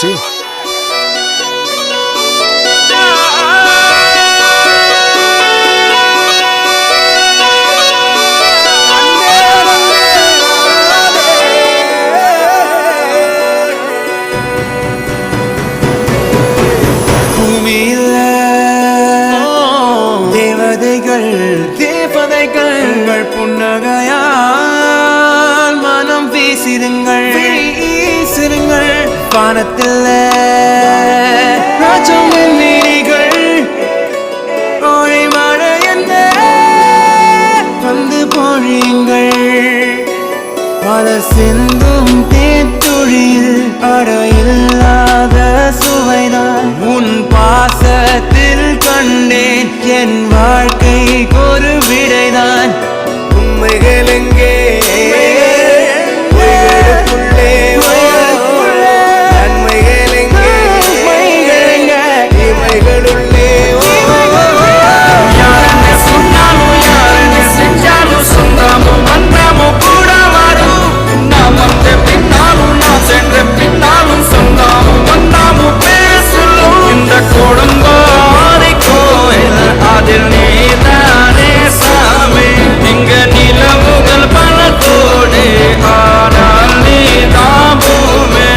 போச்சு. தேவதைகள் புன்னகையால் மனம் வீசிருங்கள் வானத்தில் ராஜம் நீரிகள் ஓழை மழை என்ன வந்து பொழியுங்கள் மலர் சிந்தும் தேத்துழியில் அடையில்லாத சுவைதான் உன் பாசத்தில் கண்டேன் என் வாழ்க்கைக்கு ஒரு விடைதான் உண்மைகள் எங்கே நன்மைகள் எங்கே இமைகளுள்ளே யாருன்னு சொன்னாலும் யாருன்னு செஞ்சாலும் சொன்னாலும் வந்தாலும் கூட வரும் நான் வந்த பின்னாலும் நான் சென்ற பின்னாலும் சொன்னாலும் வந்தாலும் பேசலும் இந்த கொடுங்கோரை கோயில் அதில் நீதானே சாமி இங்க நிலவுகள் பல கோடு ஆனால் நீதான் பூமே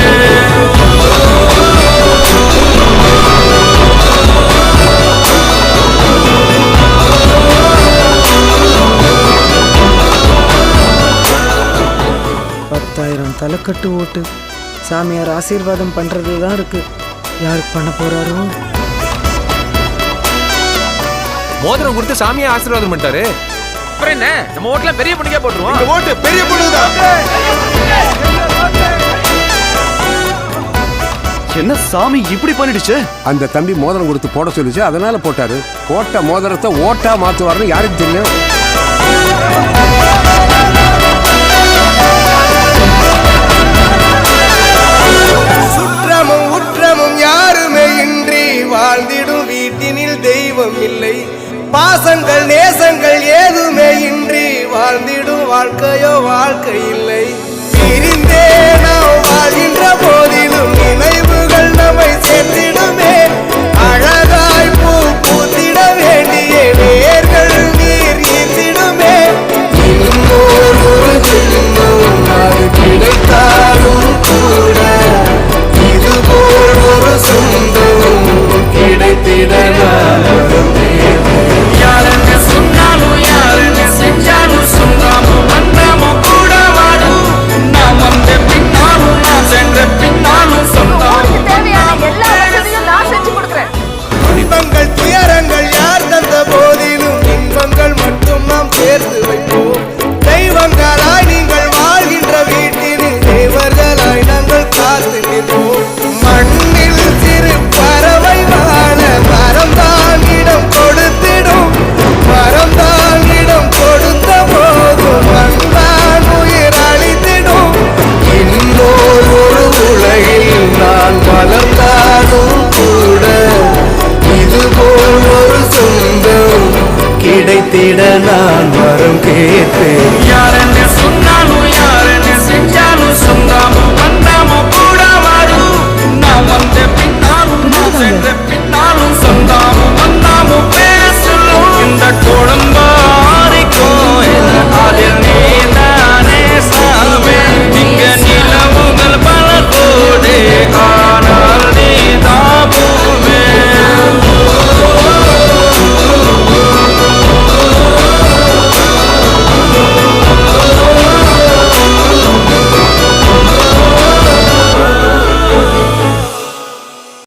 தலைக்கட்டு ஓட்டு சாமியார் ஆசீர்வாதம் பண்றது தான் இருக்கு. யாருக்கு பண்ண போறாரோ? மோதிரம் கொடுத்து சாமியா ஆசீர்வாதம் பண்ணிட்டாரு. அப்புறம் என்ன, நம்ம ஓட்டுல பெரிய பொண்ணுக்கே போட்டுருவோம். இந்த ஓட்டு பெரிய பொண்ணுதான். என்ன சாமி இப்படி பண்ணிடுச்சு? அந்த தம்பி மோதிரம் கொடுத்து போட சொல்லிச்சு, அதனால போட்டாரு. போட்ட மோதிரத்தை ஓட்டா மாத்துவாருன்னு யாருக்கு தெரியும்? சுற்றமும் உற்றமும் யாருமே இன்றி வாழ்ந்திடும் வீட்டினில் தெய்வம் இல்லை. பாசங்கள் நேசங்கள் ஏதுமே இன்றி வாழ்ந்திடும் வாழ்க்கையோ வாழ்க்கை இல்லை. பிரிந்தே நாம் வாழ்கின்ற போதிலும் நினைவுகள் நம்மை சேர்த்திடுமே. அழகாய் பூ பூத்திட வேண்டிய வேர்கள் நீர் ஈர்த்திடுமே. இன்னொரு அது கிடைத்தாலும் கூட இதுபோல் ஒரு சொந்தம் கிடைத்திட யாருன்னு சொன்னாலும் யாருன்னு செஞ்சாலும் சொன்னாலும் வந்தாலும் கூட வாடும் நான் வந்த பின்னாலும் நான் சென்ற பின்னாலும் சொன்னாலும் தேவையான எல்லா வசதியும் நான் செஞ்சு கொடுக்கிறேன். இன்பங்கள் துயரங்கள் யார் தந்த போதிலும் இன்பங்கள் மட்டும் நாம் சேர்த்து வைப்போம். தெய்வங்களாய் நீங்கள் வாழ்கின்ற வீட்டினில் தேவர்களாய் நாங்கள் காத்து நிற்போம். மண்ணில் சிறு பறவை வாழ மரம்தான் இடம் கொடுத்திடும். மரம்தான் இடம் கொடுத்த போதும் மண்தான் உயிர் அளித்திடும். இன்னொரு உலகில் நான் வளர்ந்தாலும் கூட இதுபோல் ஒரு சொந்தம் கிடைத்திட நான் வரம் கேட்பேன்.